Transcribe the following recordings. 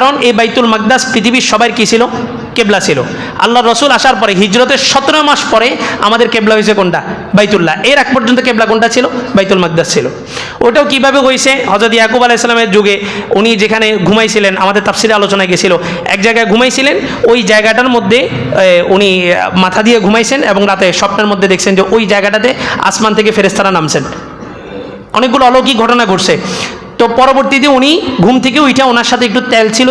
কারণ এই বাইতুল মাকদাস পৃথিবীর সবার কী ছিল? কেবলা ছিল। আল্লাহ রসুল আসার পরে হিজরতের 17 মাস পরে আমাদের কেবলা হয়েছে কোনটা? বাইতুল্লাহ। এর আগ পর্যন্ত কেবলা কোনটা ছিল? বাইতুল মাকদাস ছিল। ওটাও কিভাবে হয়েছে? হযরত ইয়াকুব আলাইহিস সালামের যুগে উনি যেখানে ঘুমাইছিলেন, আমাদের তাফসীরে আলোচনায় গেছিল, এক জায়গায় ঘুমাইছিলেন, ওই জায়গাটার মধ্যে উনি মাথা দিয়ে ঘুমাইছেন এবং রাতে স্বপ্নের মধ্যে দেখছেন যে ওই জায়গাটাতে আসমান থেকে ফেরেশতারা নামছেন। অনেকগুলো অলৌকিক ঘটনা ঘটছে। তো পরবর্তীতে উনি ঘুম থেকে উঠে, ওনার সাথে একটু তেল ছিল,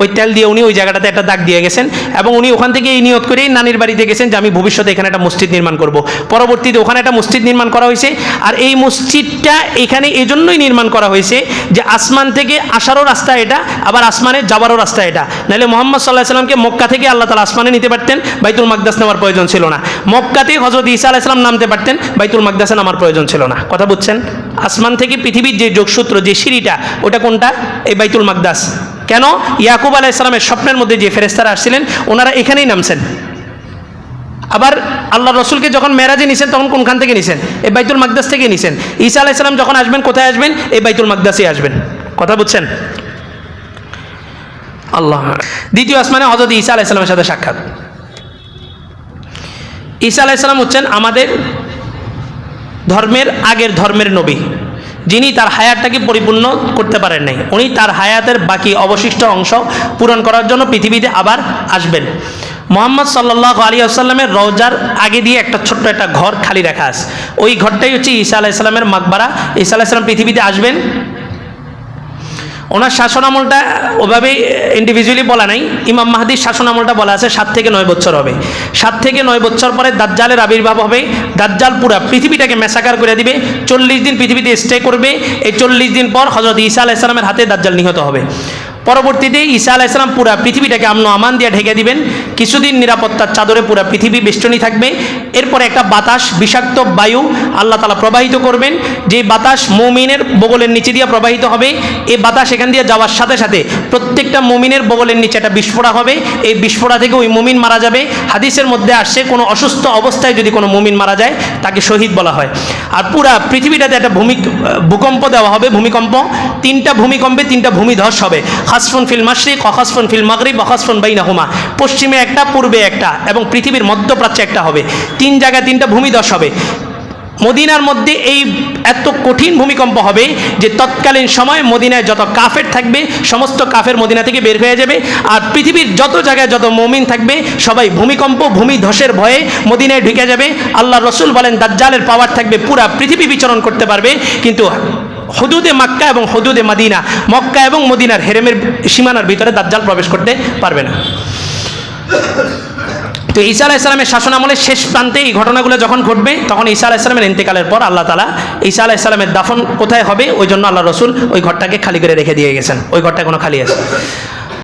ওই তেল দিয়ে উনি ওই জায়গাটাতে একটা দাগ দিয়ে গেছেন এবং উনি ওখান থেকে এই নিয়ত করেই নানির বাড়িতে গেছেন যে আমি ভবিষ্যতে এখানে একটা মসজিদ নির্মাণ করব। পরবর্তীতে ওখানে একটা মসজিদ নির্মাণ করা হয়েছে। আর এই মসজিদটা এখানে এজন্যই নির্মাণ করা হয়েছে যে আসমান থেকে আসারও রাস্তা এটা, আবার আসমানে যাবারও রাস্তা এটা। নাহলে মুহাম্মদ সাল্লাল্লাহু আলাইহি সাল্লামকে মক্কা থেকে আল্লাহ তাআলা আসমানে নিতে পারতেন, বাইতুল মাকদাস নেওয়ার প্রয়োজন ছিল না। মক্কাতে হযরত ঈসা আলাইহিস সালাম নামতে পারতেন, বাইতুল মাকদাসে নামার প্রয়োজন ছিল না। কথা বুঝছেন? আসমান থেকে পৃথিবীর যে যোগসূত্র, যে সিঁড়িটা, ওটা কোনটা? এই বাইতুল মাকদাস। কেন? ইয়াকুব আলাইহিস সালামের স্বপ্নের মধ্যে যে ফেরেশতারা আসছিলেন ওনারা এখানেই নামছেন। আবার আল্লাহ রসুলকে যখন মেরাজে নিছেন তখন কোনখান থেকে নিছেন? এই বাইতুল মাকদাস থেকে নিছেন। ঈসা আলাইহিস সালাম যখন আসবেন কোথায় আসবেন? এই বাইতুল মাকদাসে আসবেন। কথা বুঝছেন? আল্লাহ। দ্বিতীয় আসমানে হযরত ঈসা আলাইহিস সালামের সাথে সাক্ষাৎ। ঈসা আলাইহিস সালাম হচ্ছেন আমাদের ধর্মের আগের ধর্মের নবী, যিনি তার হায়াতটাকে পরিপূর্ণ করতে পারেন নাই। উনি তার হায়াতের বাকি অবশিষ্ট অংশ পূরণ করার জন্য পৃথিবীতে আবার আসবেন। মুহাম্মদ সাল্লাল্লাহু আলাইহি ওয়াসাল্লামের রওজার আগে দিয়ে একটা ছোট্ট একটা ঘর খালি রাখা আছে। ওই ঘরটাই হচ্ছে ঈসা আলাইহিস সালামের মাকবারা। ঈসা আলাইহিস সালাম পৃথিবীতে আসবেন। ওনার শাসনামলটা ওভাবেই ইন্ডিভিজুয়ালি বলা নাই। ইমাম মাহদির শাসনামলটা বলা আছে 7 থেকে 9 বছর হবে। 7 থেকে 9 বছর পরে দাজ্জালের আবির্ভাব হবে। দাজ্জাল পুরা পৃথিবীটাকে মেসাকার করে দিবে। 40 দিন পৃথিবীতে স্টে করবে। এই 40 দিন পর হযরত ঈসা আলাইহিস সালামের হাতে দাজ্জাল নিহত হবে। পরবর্তীতে ঈসা আলাইহিস সালাম পুরা পৃথিবীটাকে আমন আমান দিয়ে ঢেকে দিবেন। কিছুদিন নিরাপত্তার চাদরে পুরা পৃথিবী বেষ্টনী থাকবে। এরপরে একটা বাতাস, বিষাক্ত বায়ু আল্লাহ তাআলা প্রবাহিত করবেন, যে বাতাস মুমিনের বগলের নিচে দিয়ে প্রবাহিত হবে। এই বাতাস এখান দিয়ে যাওয়ার সাথে সাথে প্রত্যেকটা মুমিনের বগলের নিচে একটা বিস্ফোরণ হবে। এই বিস্ফোরণ থেকে ওই মুমিন মারা যাবে। হাদিসের মধ্যে আসছে কোনো অসুস্থ অবস্থায় যদি কোনো মুমিন মারা যায় তাকে শহীদ বলা হয়। আর পুরা পৃথিবীটাতে একটা ভূকম্প দেওয়া হবে। ভূমিকম্প, 3টা ভূমিকম্পে 3টা ভূমিধস হবে। খাসফুন ফিল মাশরিক, খাসফুন ফিল মাগরিব, খাসফুন বাইনাহুমা। পশ্চিমে একটা, পূর্বে একটা এবং পৃথিবীর মধ্যপ্রাচ্যে একটা হবে। 3 জায়গায় 3টা ভূমিধস হবে। মদিনার মধ্যে এই এত কঠিন ভূমিকম্প হবে যে তৎকালীন সময় মদিনায় যত কাফের থাকবে সমস্ত কাফের মদিনা থেকে বের হয়ে যাবে। আর পৃথিবীর যত জায়গায় যত মুমিন থাকবে সবাই ভূমিকম্প, ভূমিধসের ভয়ে মদিনায় ঢুকে যাবে। আল্লাহ রসুল বলেন দাজ্জালের পাওয়ার থাকবে, পুরা পৃথিবী বিচরণ করতে পারবে, কিন্তু হুদুদে মক্কা এবং হুদুদে মদিনা, মক্কা এবং মদিনার হেরেমের সীমানার ভিতরে দাজ্জাল প্রবেশ করতে পারবে না। তো ঈসা আলাইহিস সালামের শাসনামলের শেষ প্রান্তে এই ঘটনাগুলো যখন ঘটবে তখন ঈসা আলাইহিস সালামের ইন্তেকালের পর আল্লাহ তাআলা ঈসা আলাইহিস সালামের দাফন কোথায় হবে ওই জন্য আল্লাহ রসুল ওই ঘরটাকে খালি করে রেখে দিয়ে গেছেন। ওই ঘরটা এখনো খালি আছে।